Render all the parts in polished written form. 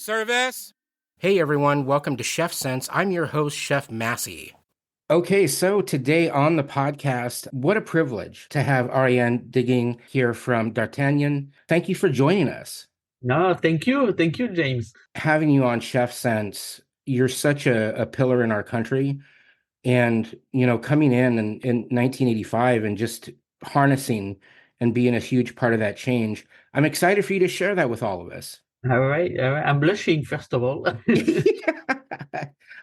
Service. Hey everyone, welcome to Chef Sense. I'm your host, Chef Massey. Okay, so today on the podcast, what a privilege to have Ariane Daguin here from D'Artagnan. Thank you for joining us. No, thank you. Thank you, James. Having you on Chef Sense, you're such a pillar in our country. And, coming in 1985 and just harnessing and being a huge part of that change, I'm excited for you to share that with all of us. All right. I'm blushing, first of all.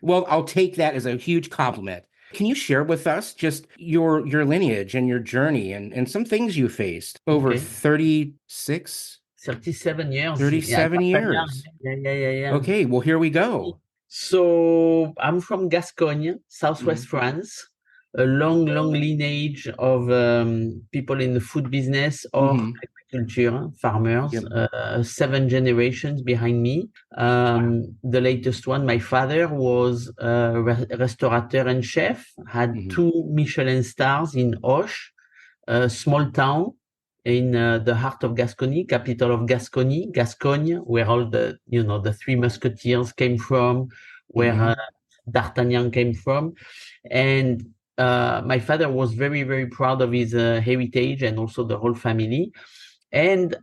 Well, I'll take that as a huge compliment. Can you share with us just your lineage and your journey and some things you faced over Okay. 36? 37 years. 37 years. Yeah. Okay, well, here we go. So I'm from Gascon, southwest France, a long lineage of people in the food business or agriculture, farmers, Yep. 7 generations behind me. The latest one, my father was a restaurateur and chef, had 2 Michelin stars in Auch, a small town in the heart of Gascony, capital of Gascony, Gascogne, where all the 3 Musketeers came from, where D'Artagnan came from. And my father was very, very proud of his heritage and also the whole family. And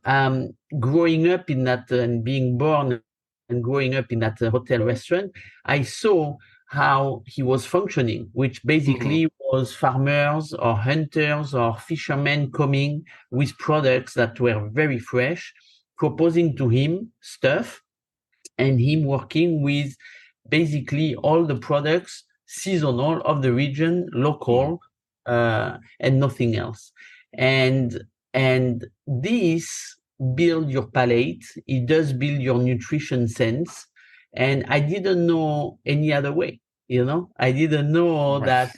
growing up in that and being born and growing up in that hotel restaurant, I saw how he was functioning, which basically was farmers or hunters or fishermen coming with products that were very fresh, proposing to him stuff, and him working with basically all the products seasonal of the region, local, and nothing else. And this build your palate. It does build your nutrition sense. And I didn't know any other way. I didn't know that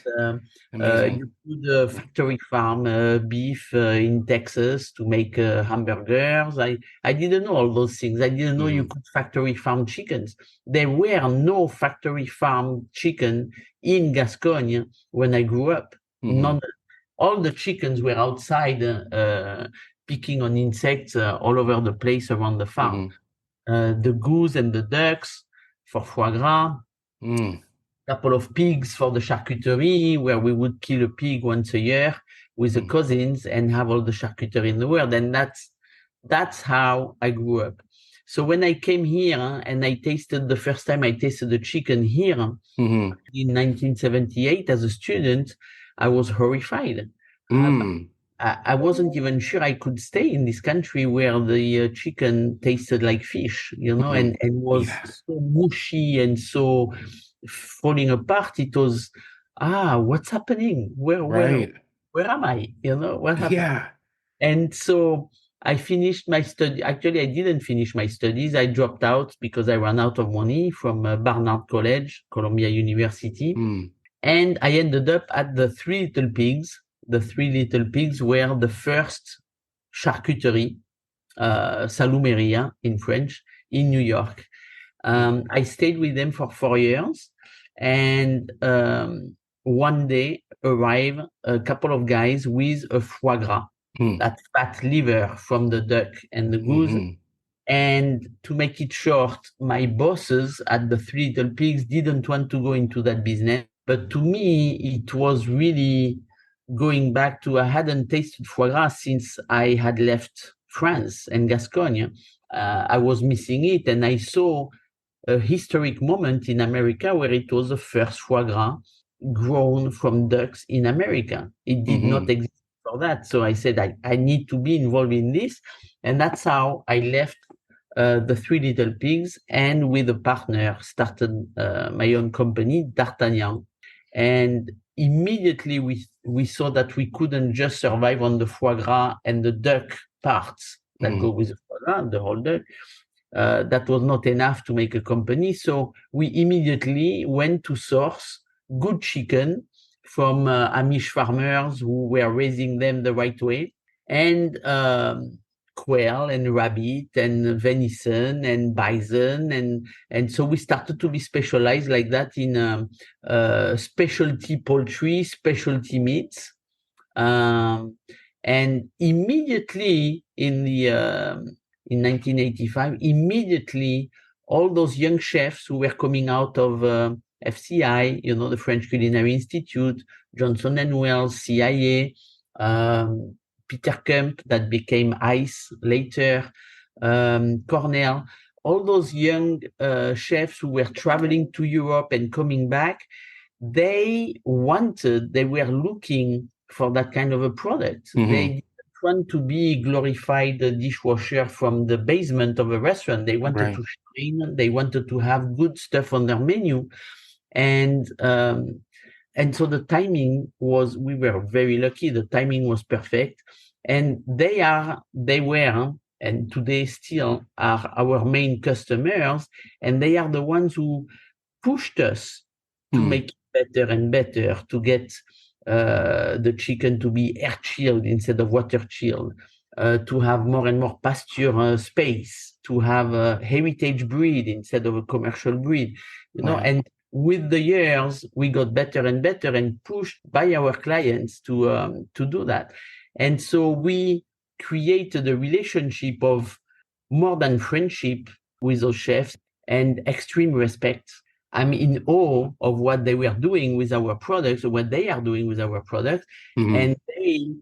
you could factory farm beef in Texas to make hamburgers. I didn't know all those things. I didn't know you could factory farm chickens. There were no factory farm chicken in Gascogne when I grew up. None. All the chickens were outside picking on insects all over the place around the farm. The goose and the ducks for foie gras. Couple of pigs for the charcuterie, where we would kill a pig once a year with the cousins and have all the charcuterie in the world. And that's how I grew up. So when I came here and the first time I tasted the chicken here in 1978 as a student, I was horrified. I wasn't even sure I could stay in this country where the chicken tasted like fish, and was so mushy and so falling apart. It was, what's happening? Where am I? What happened? Yeah. And so I finished my study. Actually, I didn't finish my studies. I dropped out because I ran out of money from Barnard College, Columbia University. And I ended up at the Three Little Pigs. The Three Little Pigs were the first charcuterie, salumeria in French, in New York. I stayed with them for 4 years, and one day arrived a couple of guys with a foie gras, that fat liver from the duck and the goose. And to make it short, my bosses at the Three Little Pigs didn't want to go into that business. But to me, it was really going back to, I hadn't tasted foie gras since I had left France and Gascogne. I was missing it, and I saw a historic moment in America where it was the first foie gras grown from ducks in America. It did not exist for that. So I said, I need to be involved in this. And that's how I left the Three Little Pigs, and with a partner started my own company, D'Artagnan. And immediately we saw that we couldn't just survive on the foie gras and the duck parts that go with the foie gras, the whole duck. That was not enough to make a company. So we immediately went to source good chicken from Amish farmers who were raising them the right way, and quail and rabbit and venison and bison. And so we started to be specialized like that in specialty poultry, specialty meats. And immediately in 1985, immediately all those young chefs who were coming out of FCI, the French Culinary Institute, Johnson and Wales, CIA, Peter Kemp, that became ICE later, Cornell, all those young chefs who were traveling to Europe and coming back, they were looking for that kind of a product. Mm-hmm. They didn't want to be glorified dishwasher from the basement of a restaurant. They wanted to shine. They wanted to have good stuff on their menu. And so the timing we were very lucky. The timing was perfect. And they were, and today still are our main customers. And they are the ones who pushed us to make it better and better, to get the chicken to be air chilled instead of water chilled, to have more and more pasture space, to have a heritage breed instead of a commercial breed, and with the years, we got better and better and pushed by our clients to do that. And so we created a relationship of more than friendship with those chefs and extreme respect. I'm in awe of what they were doing with our products, or what they are doing with our products. Mm-hmm. And they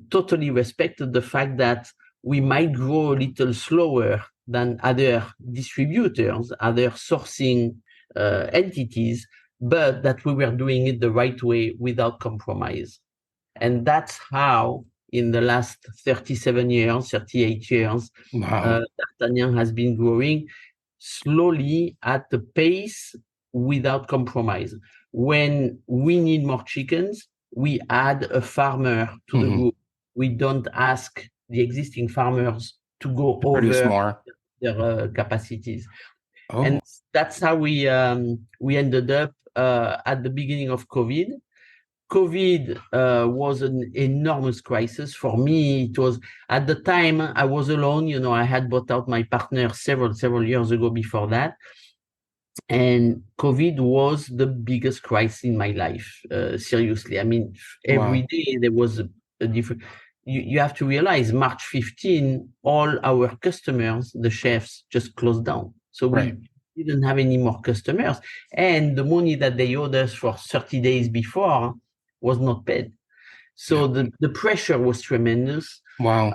totally respected the fact that we might grow a little slower than other distributors, other sourcing entities, but that we were doing it the right way without compromise. And that's how, in the last 38 years, D'Artagnan has been growing slowly at the pace without compromise. When we need more chickens, we add a farmer to the group. We don't ask the existing farmers to go over their capacities. Oh. And that's how we ended up at the beginning of COVID. COVID was an enormous crisis for me. It was, at the time, I was alone. I had bought out my partner several years ago before that. And COVID was the biggest crisis in my life, seriously. I mean, every day there was a different... You have to realize, March 15, all our customers, the chefs, just closed down. So we didn't have any more customers. And the money that they owed us for 30 days before was not paid. So the pressure was tremendous. Wow.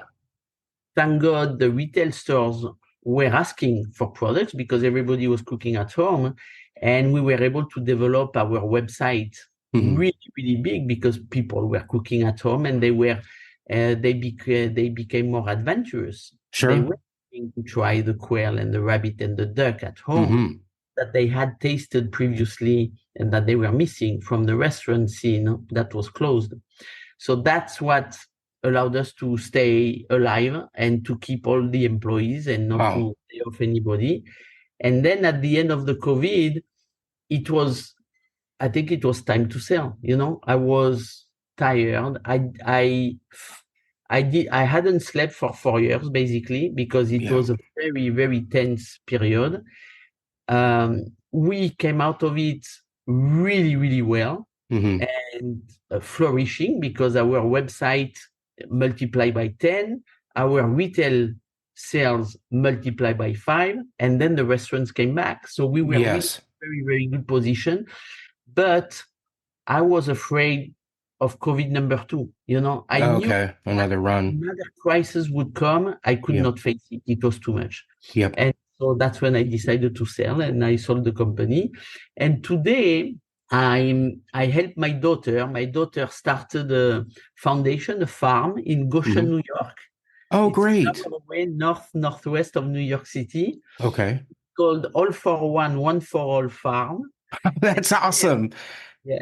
Thank God the retail stores were asking for products because everybody was cooking at home. And we were able to develop our website really, really big because people were cooking at home and they became more adventurous. Sure. They were going to try the quail and the rabbit and the duck at home that they had tasted previously and that they were missing from the restaurant scene that was closed. So that's what allowed us to stay alive and to keep all the employees and not to lay off anybody. And then at the end of the COVID, I think it was time to sell. I was tired. I hadn't slept for 4 years, basically, because it was a very, very tense period. We came out of it really, really well and flourishing because our website multiplied by 10, our retail sales multiplied by 5, and then the restaurants came back. So we were in a very, very good position. But I was afraid of COVID number 2. I knew another run. Another crisis would come. I could not face it. It was too much. Yep. And so that's when I decided to sell, and I sold the company. And today I help my daughter. My daughter started a foundation, a farm in Goshen, New York. Oh, great. It's northwest of New York City. Okay. Called All for One, One for All Farm. That's awesome. Yeah.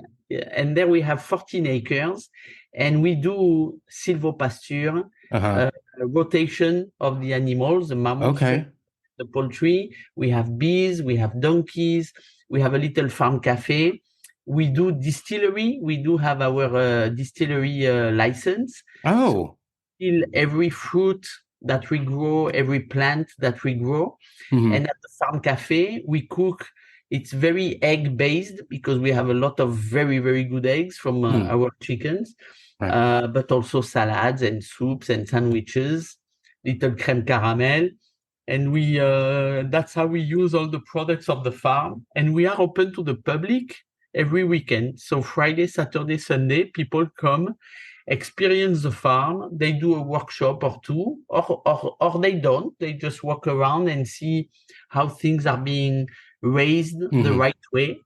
And there we have 14 acres, and we do silvopasture, rotation of the animals, the mammals, the poultry. We have bees, we have donkeys, we have a little farm cafe. We do distillery. We do have our distillery license. Oh. So every fruit that we grow, every plant that we grow. And at the farm cafe, we cook. It's very egg-based because we have a lot of very, very good eggs from our chickens, but also salads and soups and sandwiches, little crème caramel. and we that's how we use all the products of the farm. And we are open to the public every weekend. So Friday, Saturday, Sunday, people come, experience the farm. They do a workshop or two, or they don't. They just walk around and see how things are being raised the Hmm. right way.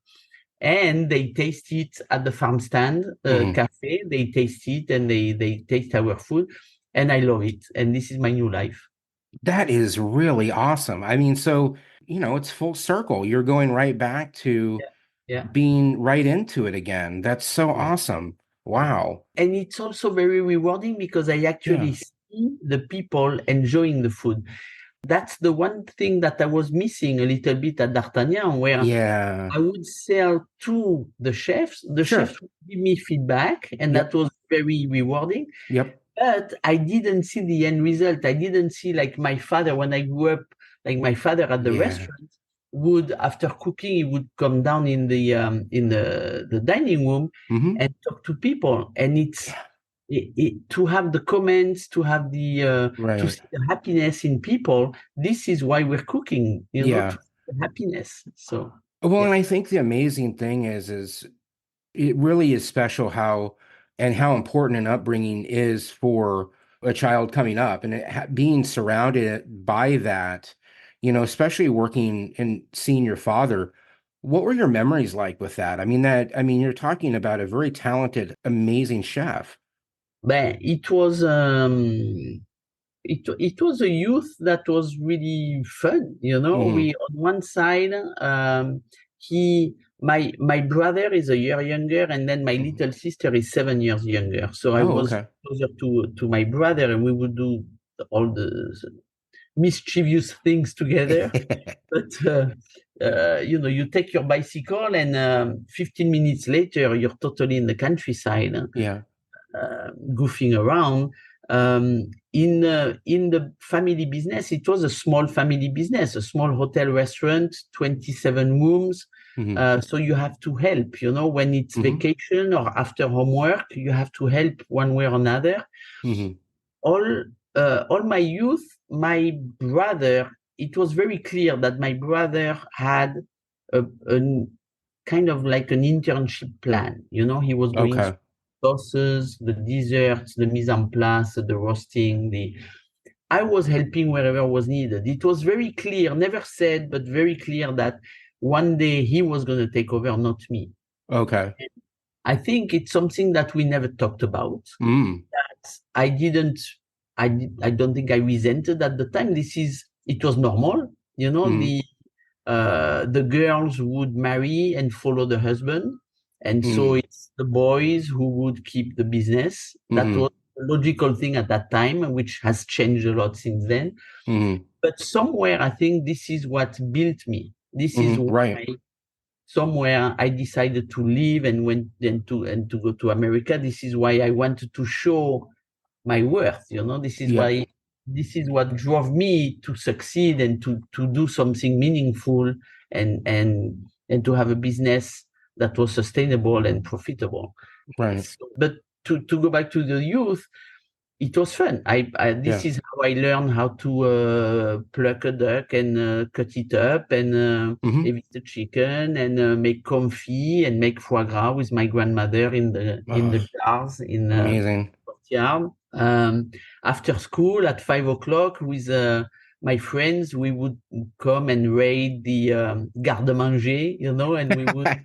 And they taste it at the farm stand Hmm. cafe. They taste it and they taste our food, and I love it. And this is my new life. That is really awesome. I mean, so, it's full circle. You're going right back to Yeah, yeah, being right into it again. That's so yeah, awesome. yeah. Wow. And it's also very rewarding because I Yeah. actually see the people enjoying the food. That's the one thing that I was missing a little bit at D'Artagnan, where Yeah. I would sell to the chefs. The Sure. chefs would give me feedback, and that Yep. was very rewarding. Yep. But I didn't see the end result. I didn't see like my father when I grew up, like my father at the Yeah. restaurant would, after cooking, he would come down in the dining room Hmm. and talk to people. And Yeah. to have the comments, to have to Right. see the happiness in people. This is why we're cooking, to Yeah. see the happiness. So Well, yeah. and I think the amazing thing is it really is special how important an upbringing is for a child coming up and being surrounded by that, especially working and seeing your father. What were your memories like with that? I mean, you're talking about a very talented, amazing chef. But it was a youth that was really fun. Hmm. We on one side, he my brother is a year younger, and then my Hmm. little sister is 7 years younger. So I Oh, was okay. closer to my brother, and we would do all the mischievous things together. But you take your bicycle, and 15 minutes later, you're totally in the countryside, Yeah. goofing around. In the family business, it was a small family business, a small hotel restaurant, 27 rooms. Hmm. So you have to help, when it's Hmm. vacation or after homework, you have to help one way or another. Hmm. All all my youth, my brother, it was very clear that my brother had a kind of like an internship plan. He was doing Okay. sauces, the desserts, the mise en place, the roasting, the I was helping wherever was needed. It was very clear, never said, but very clear that one day he was going to take over, not me. Okay. I think it's something that we never talked about. Mm. I didn't, I don't think I resented at the time. It was normal. Mm. The girls would marry and follow the husband. And so Mm. it's the boys who would keep the business. That was Hmm. a logical thing at that time, which has changed a lot since then. Hmm. But somewhere, I think this is what built me. This is Hmm. Right. why somewhere I decided to leave and went then to go to America. This is why I wanted to show my worth. Yep. This is what drove me to succeed and to do something meaningful and to have a business that was sustainable and profitable. Right. But to go back to the youth, it was fun. This Yeah. is how I learned how to pluck a duck and cut it up and Hmm. eat the chicken and make confit and make foie gras with my grandmother in Oh, the jars in amazing. courtyard. After school at 5 o'clock with my friends, we would come and raid the garde-manger, and we would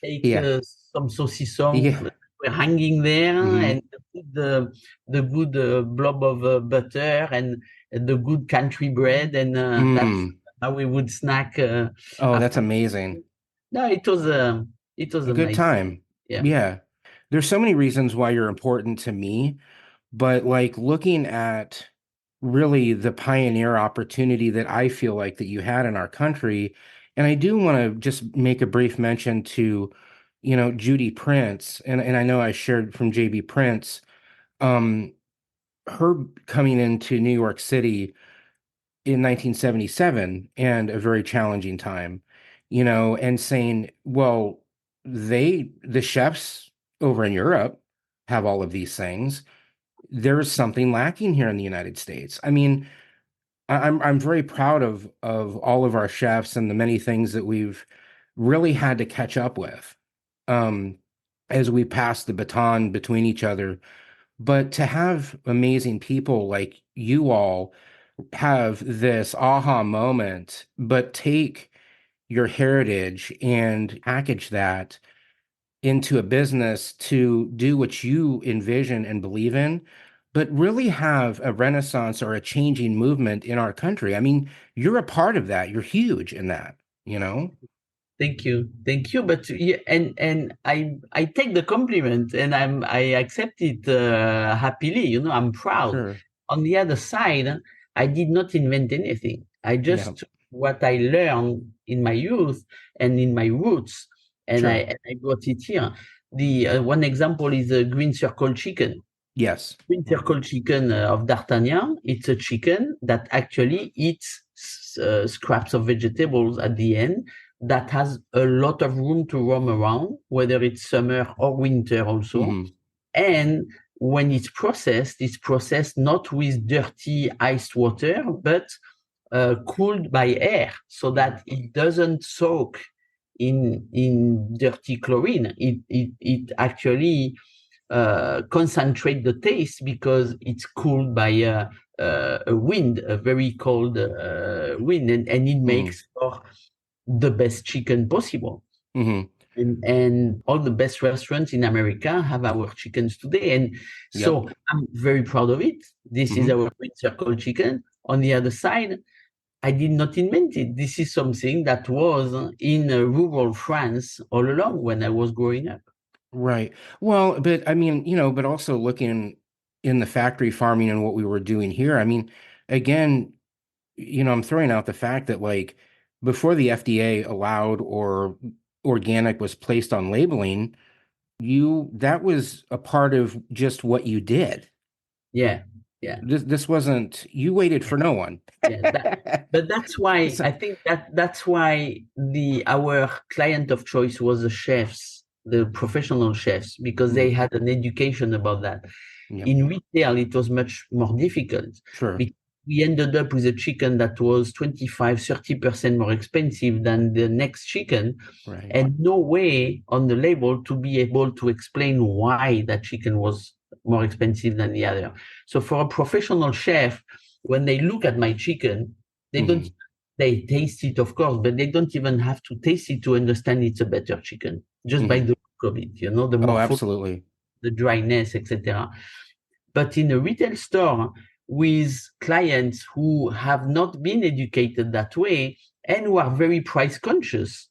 take Yeah. some saucisson Yeah. were hanging there Hmm. and put the good blob of butter and the good country bread, and that's Mm. how we would snack Oh, that's after. amazing. No, it was A a good nice, time. yeah. Yeah. There's so many reasons why you're important to me, but like looking at really the pioneer opportunity that I feel like that you had in our country, and I do want to just make a brief mention to, Judy Prince, and I know I shared from JB Prince, um, her coming into New York City in 1977 and a very challenging time, and saying, well, the chefs over in Europe have all of these things. There's something lacking here in the United States. I mean, I'm very proud of all of our chefs and the many things that we've really had to catch up with um, as we pass the baton between each other. But to have amazing people like you all have this aha moment, but take your heritage and package that into a business to do what you envision and believe in, but really have a renaissance or a changing movement in our country. I mean, you're a part of that. You're huge in that, you know? Thank you. But yeah, and I take the compliment and I accept it happily. You know, I'm proud. Sure. On the other side, I did not invent anything. I Yeah, just took what I learned in my youth and in my roots, sure. and I brought it here. The one example is the green circle chicken. Yes. Green circle chicken of D'Artagnan. It's a chicken that actually eats scraps of vegetables at the end that has a lot of room to roam around, whether it's summer or winter also. Hmm. And when it's processed not with dirty iced water, but cooled by air so that it doesn't soak in dirty chlorine. It actually concentrate the taste because it's cooled by a wind, a very cold wind, and it Hmm. makes for the best chicken possible. Hmm. And all the best restaurants in America have our chickens today. And Yep. so I'm very proud of it. This is Hmm. our green circle chicken. On the other side, I did not invent it. This is something that was in rural France all along when I was growing up. Right. Well, but I mean, but also looking in the factory farming and what we were doing here, I mean, again, I'm throwing out the fact that like before the FDA allowed or organic was placed on labeling, that was a part of just what you did. Yeah, yeah. This wasn't, you waited for no one. Yeah, but that's why So, I think that's why the our client of choice was the chefs, the professional chefs, because they mhm, had an education about that. yep, In retail, it was much more difficult sure. because we ended up with a chicken that was 25-30% more expensive than the next chicken, Right. and no way on the label to be able to explain why that chicken was more expensive than the other. So for a professional chef, when they look at my chicken, they don't Hmm. they taste it, of course, but they don't even have to taste it to understand it's a better chicken just by Hmm. the look of it, the Oh, morpho, absolutely. the dryness, etc. But in a retail store with clients who have not been educated that way and who are very price conscious,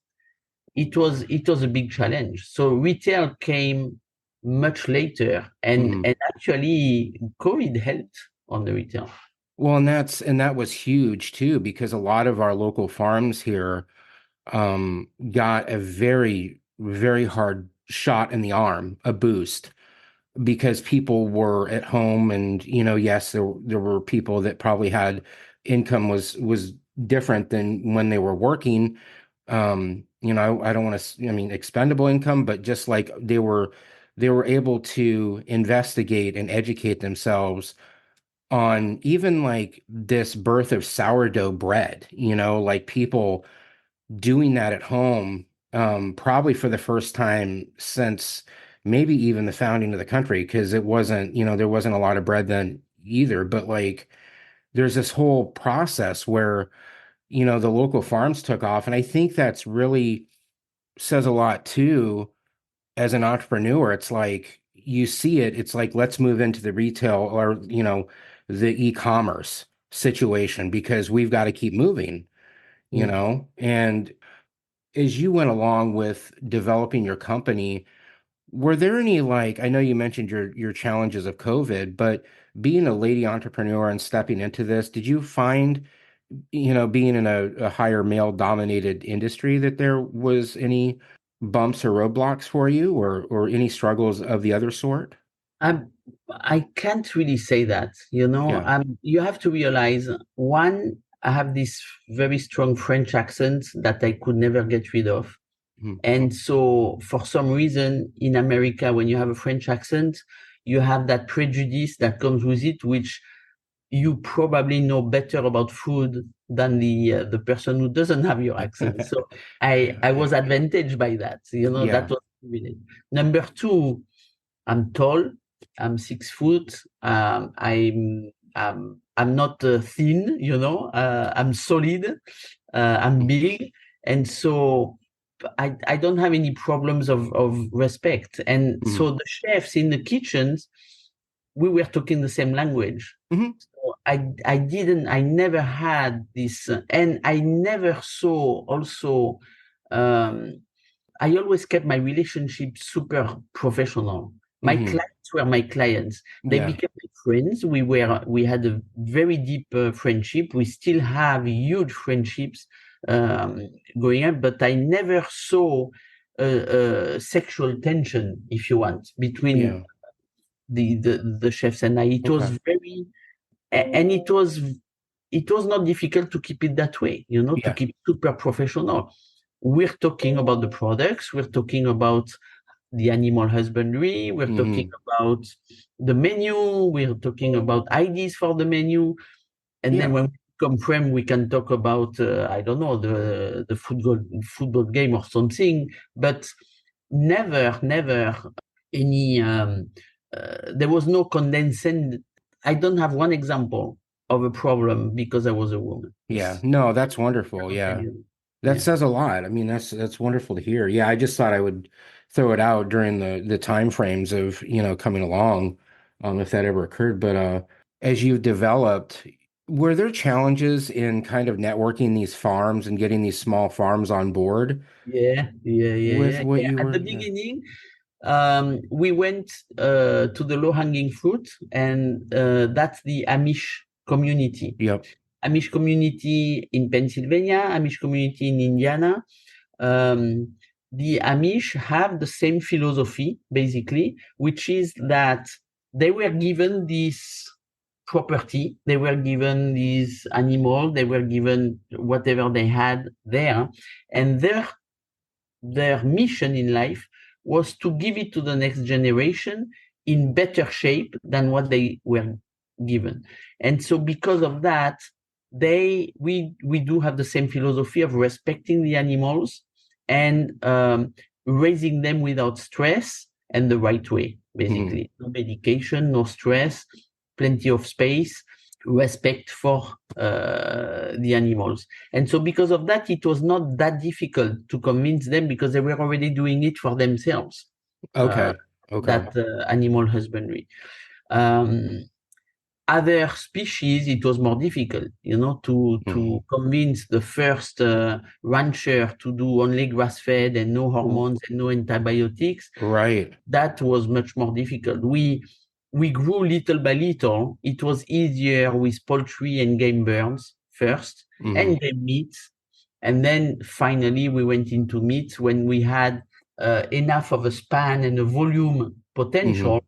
it was a big challenge. So retail came much later, Hmm. and actually COVID helped on the retail. Well, and that was huge too, because a lot of our local farms here got a very, very hard shot in the arm, a boost, because people were at home and, yes, there were people that probably had income was different than when they were working. I don't want to, I mean, expendable income, but just like they were able to investigate and educate themselves on even like this birth of sourdough bread, like people doing that at home, probably for the first time since maybe even the founding of the country, because it wasn't, there wasn't a lot of bread then either. But like there's this whole process where, the local farms took off. And I think that's really says a lot too as an entrepreneur. It's like you see it, it's like let's move into the retail or, the e-commerce situation because we've got to keep moving, Mm. and as you went along with developing your company, were there any like I know you mentioned your challenges of COVID, but being a lady entrepreneur and stepping into this, did you find, being in a higher male dominated industry that there was any bumps or roadblocks for you or any struggles of the other sort? I'm, I can't really say that, Yeah. You have to realize, one, I have this very strong French accent that I could never get rid of. Mhm. And so, for some reason, in America, when you have a French accent, you have that prejudice that comes with it, which you probably know better about food than the person who doesn't have your accent. So I was advantaged by that. That was really. Number two, I'm tall. I'm 6 foot. I'm not thin. I'm solid. I'm big, and so I don't have any problems of respect. And so the chefs in the kitchens, we were talking the same language. So I never had this, and I never saw also. I always kept my relationship super professional. My clients were my clients. They became my friends. We had a very deep friendship. We still have huge friendships going on, but I never saw sexual tension, if you want, between the chefs and I. It was very, and it was not difficult to keep it that way, to keep super professional. We're talking about the products, we're talking about the animal husbandry, we're talking about the menu, we're talking about ideas for the menu. And then when we come frame, we can talk about, I don't know, the football game or something, but never any, there was no condensation. I don't have one example of a problem because I was a woman. Yeah, no, that's wonderful. Yeah. That says a lot. I mean, that's wonderful to hear. Yeah, I just thought I would throw it out during the time frames of, coming along, if that ever occurred. But as you've developed, were there challenges in kind of networking these farms and getting these small farms on board? With what you At were, the beginning, we went to the low-hanging fruit, and that's the Amish community. Yep. Amish community in Pennsylvania, Amish community in Indiana. The Amish have the same philosophy, basically, which is that they were given this property, they were given these animals, they were given whatever they had there, and their mission in life was to give it to the next generation in better shape than what they were given. And so because of that, we do have the same philosophy of respecting the animals and raising them without stress and the right way, basically. No medication, no stress, plenty of space, respect for the animals. And so because of that, it was not that difficult to convince them because they were already doing it for themselves. Okay. That animal husbandry. Other species, it was more difficult, to convince the first rancher to do only grass-fed and no hormones and no antibiotics. Right. That was much more difficult. We grew little by little. It was easier with poultry and game birds first, and game meats. And then finally we went into meat when we had enough of a span and a volume potential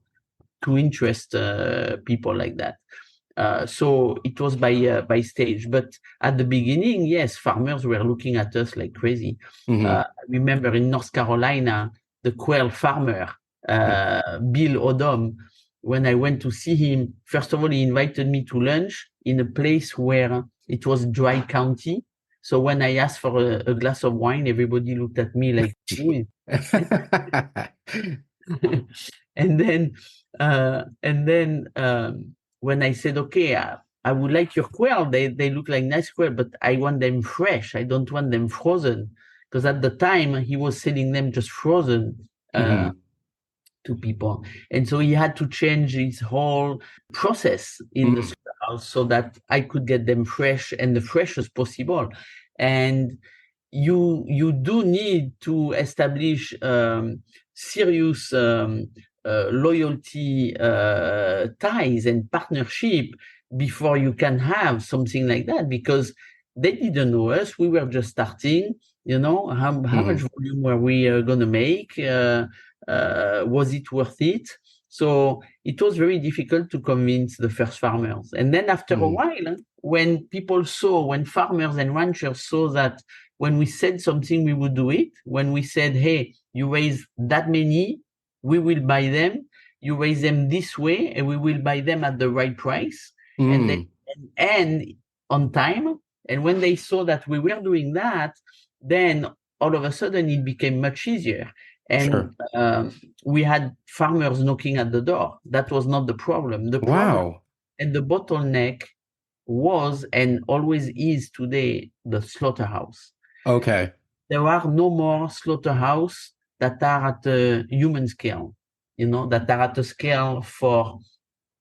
to interest people like that. So it was by stage. But at the beginning, yes, farmers were looking at us like crazy. I remember in North Carolina, the quail farmer, Bill Odom, when I went to see him, first of all, he invited me to lunch in a place where it was dry county. So when I asked for a glass of wine, everybody looked at me like, "Ooh." And then when I said, "Okay, I would like your quail. They look like nice quail, but I want them fresh. I don't want them frozen." Because at the time he was selling them just frozen to people. And so he had to change his whole process in the house so that I could get them fresh and the freshest possible. And you do need to establish serious loyalty ties and partnership before you can have something like that, because they didn't know us. We were just starting. How much volume were we going to make? Was it worth it? So it was very difficult to convince the first farmers. And then after a while, when farmers and ranchers saw that when we said something, we would do it. When we said, "Hey, you raise that many, we will buy them. You raise them this way, and we will buy them at the right price." And they and on time. And when they saw that we were doing that, then all of a sudden it became much easier. Sure. And we had farmers knocking at the door. That was not the problem. The problem Wow. and the bottleneck was and always is today the slaughterhouse. Okay. There are no more slaughterhouse that are at a human scale, that are at a scale for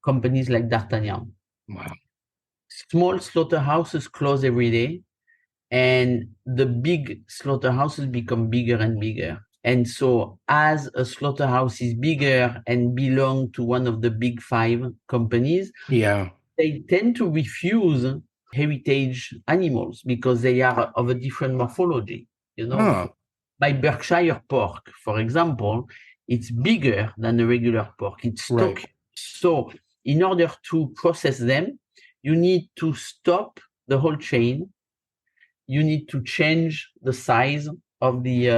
companies like D'Artagnan. Wow. Small slaughterhouses close every day, and the big slaughterhouses become bigger and bigger. And so, as a slaughterhouse is bigger and belong to one of the big five companies, Yeah. they tend to refuse heritage animals because they are of a different morphology. Huh. My Berkshire pork, for example, it's bigger than a regular pork. It's Right. stock. So in order to process them, you need to stop the whole chain. You need to change the size of the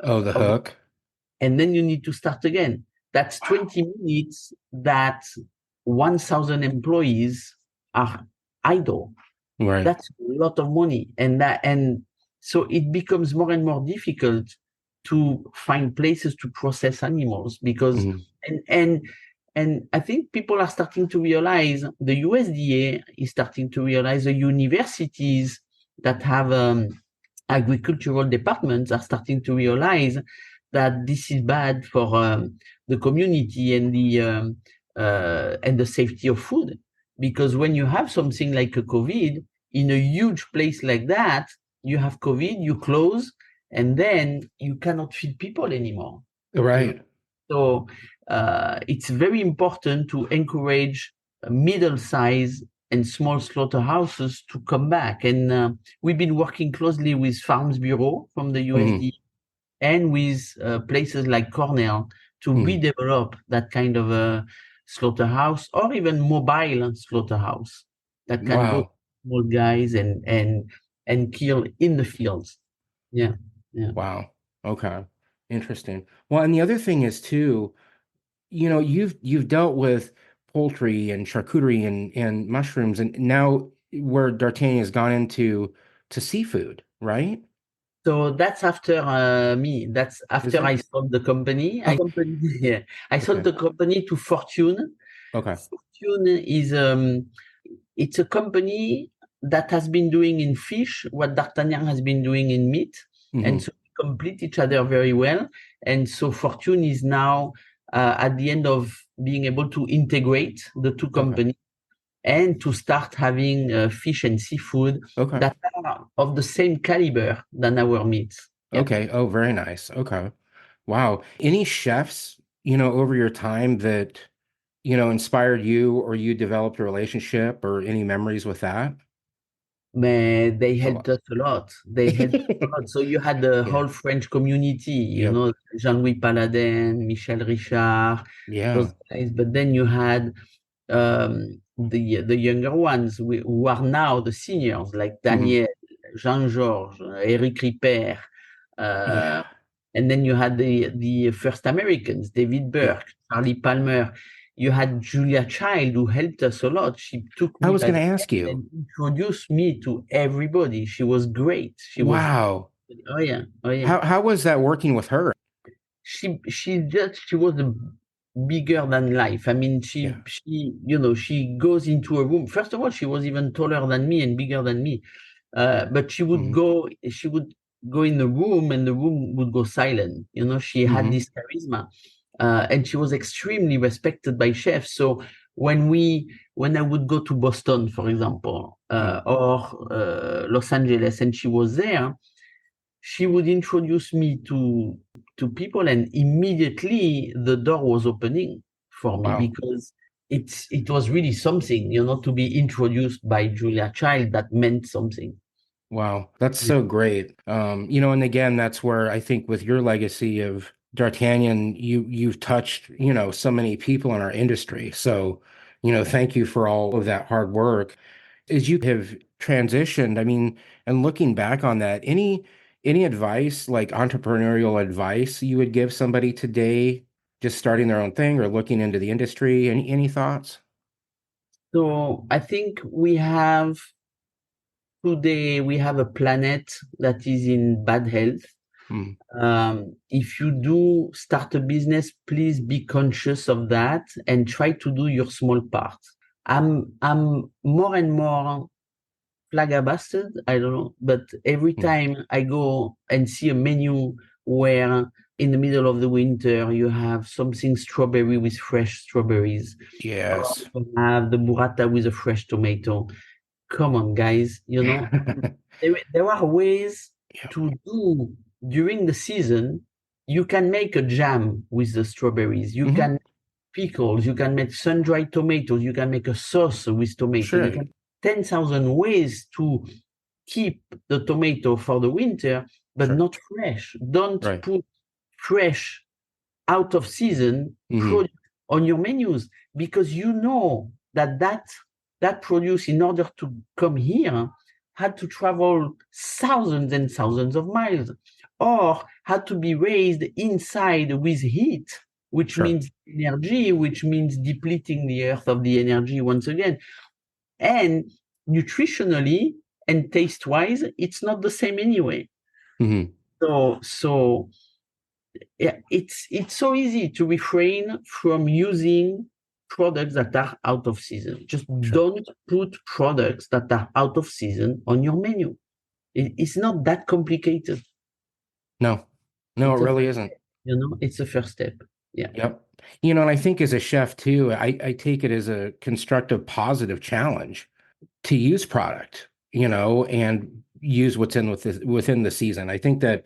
Oh, the of hook. and then you need to start again. That's 20 minutes that 1,000 employees are idle. Right. That's a lot of money. And so it becomes more and more difficult to find places to process animals because Mhm. and I think people are starting to realize, the USDA is starting to realize, the universities that have agricultural departments are starting to realize that this is bad for the community and the safety of food. Because when you have something like a COVID in a huge place like that, you have COVID, you close, and then you cannot feed people anymore. You know, Right. so it's very important to encourage middle size and small slaughterhouses to come back. And we've been working closely with Farms Bureau from the Mhm. USDA and with places like Cornell to Mhm. redevelop that kind of a slaughterhouse or even mobile slaughterhouse that can go to Wow. small guys and kill in the fields. Yeah, yeah. Wow. Okay. Interesting. Well, and the other thing is too, you've dealt with poultry and charcuterie and mushrooms, and now where D'Artagnan has gone into to seafood, right? So that's after me. That's Is after it? I sold the company. Oh, Yeah, I sold okay. the company to Fortune. Okay. Fortune is it's a company that has been doing in fish what D'Artagnan has been doing in meat, and Hmm. so we complete each other very well. And so Fortune is now at the end of being able to integrate the two Okay. companies and to start having fish and seafood Okay. that are of the same caliber than our meats. Yeah. Okay. Oh, very nice. Okay. Wow. Any chefs, over your time that, inspired you or you developed a relationship or any memories with that? Man, they Oh, helped us a lot. They helped us a lot. So you had the yeah. whole French community, Yep. Jean-Louis Paladin, Michel Richard, those Yeah. guys. But then you had the younger ones who are now the seniors, like Hmm. Daniel, Jean-Georges, Eric Ripert. Yeah. Uh, and then you had the first Americans, David Yeah. Burke, Charlie Palmer. You had Julia Child, who helped us a lot. She took I me was by going the to ask hand you. and introduced me to everybody. She was great. Wow. Oh yeah, oh yeah. How was that working with her? She was a bigger than life. I mean, Yeah. she goes into a room. First of all, she was even taller than me and bigger than me. But Hmm. she would go in the room and the room would go silent. She had Hmm. this charisma, and she was extremely respected by chefs. So when I would go to Boston, for example, Hmm. or Los Angeles, and she was there, she would introduce me to people, and immediately the door was opening for me Wow. because it was really something, to be introduced by Julia Child. That meant something. Wow, that's Yeah. so great. And again, that's where I think with your legacy of D'Artagnan, you've touched, so many people in our industry. So, thank you for all of that hard work. As you have transitioned, I mean, and looking back on that, any advice, like entrepreneurial advice you would give somebody today just starting their own thing or looking into the industry? Any thoughts? So I think today we have a planet that is in bad health. Mm. If you do start a business, please be conscious of that and try to do your small part. I'm more and more flabbergasted, I don't know, but every time I go and see a menu where in the middle of the winter you have something strawberry with fresh strawberries, or Yes. you have the burrata with a fresh tomato. Come on, guys, there are ways Yeah. to do during the season. You can make a jam with the strawberries. You Hmm. can pickles. You can make sun-dried tomatoes. You can make a sauce with tomato. You Sure. can 10,000 ways to keep the tomato for the winter, but Sure. not fresh. Don't Right. put fresh out of season Hmm. produce on your menus because you know that produce in order to come here had to travel thousands and thousands of miles or had to be raised inside with heat, which Sure. means energy, which means depleting the earth of the energy once again. And nutritionally and taste wise, it's not the same anyway. Hmm. So yeah, it's so easy to refrain from using products that are out of season. Just Sure. don't put products that are out of season on your menu. It's not that complicated. No. No, it It's a really isn't. it's a first step. Yeah. Yep. And I think as a chef too, I take it as a constructive, positive challenge to use product, and use what's within the season. I think that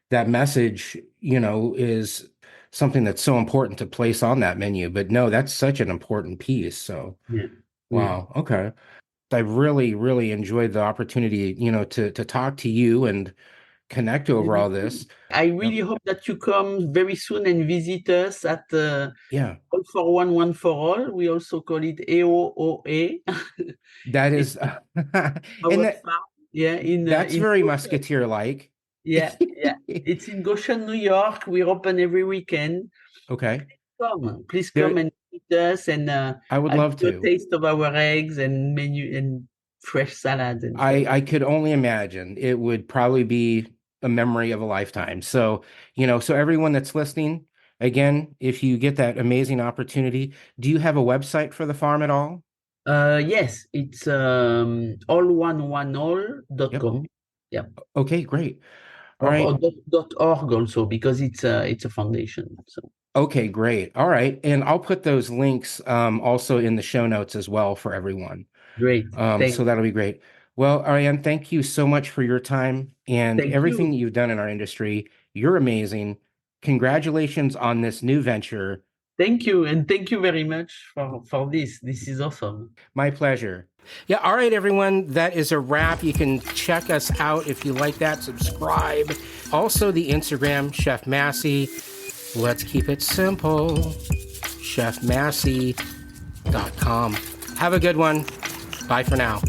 that message, is something that's so important to place on that menu. But no, that's such an important piece. So, Yeah. Yeah. wow. Okay. I really, really enjoyed the opportunity, to talk to you and connect over all this. I Yep. really hope that you come very soon and visit us at Yeah. All for One, One for All. We also call it AOOA. That It's is, and our farm. Yeah, that's in very Goshen. Musketeer-like. Yeah, yeah. It's in Goshen, New York. We're open every weekend. Okay. Please come There, and meet us, and I would I'll give love you a to. taste of our eggs and menu and fresh salads and so on. I could only imagine it would probably be a memory of a lifetime. So, so everyone that's listening, again, if you get that amazing opportunity, do you have a website for the farm at all? Yes, it's Yep. all1oneall.com. Yeah, Okay, great. All or right. .org also because it's a foundation. So Okay, great. All right. And I'll put those links also in the show notes as well for everyone. great. So that'll be great. Well, Ariane, thank you so much for your time and Thank everything you. that you've done in our industry. You're amazing. Congratulations on this new venture. Thank you. And thank you very much for this. This is awesome. My pleasure. Yeah, all right, everyone. That is a wrap. You can check us out if you like that. Subscribe. Also, the Instagram, Chef Massey. Let's keep it simple. ChefMassey.com. Have a good one. Bye for now.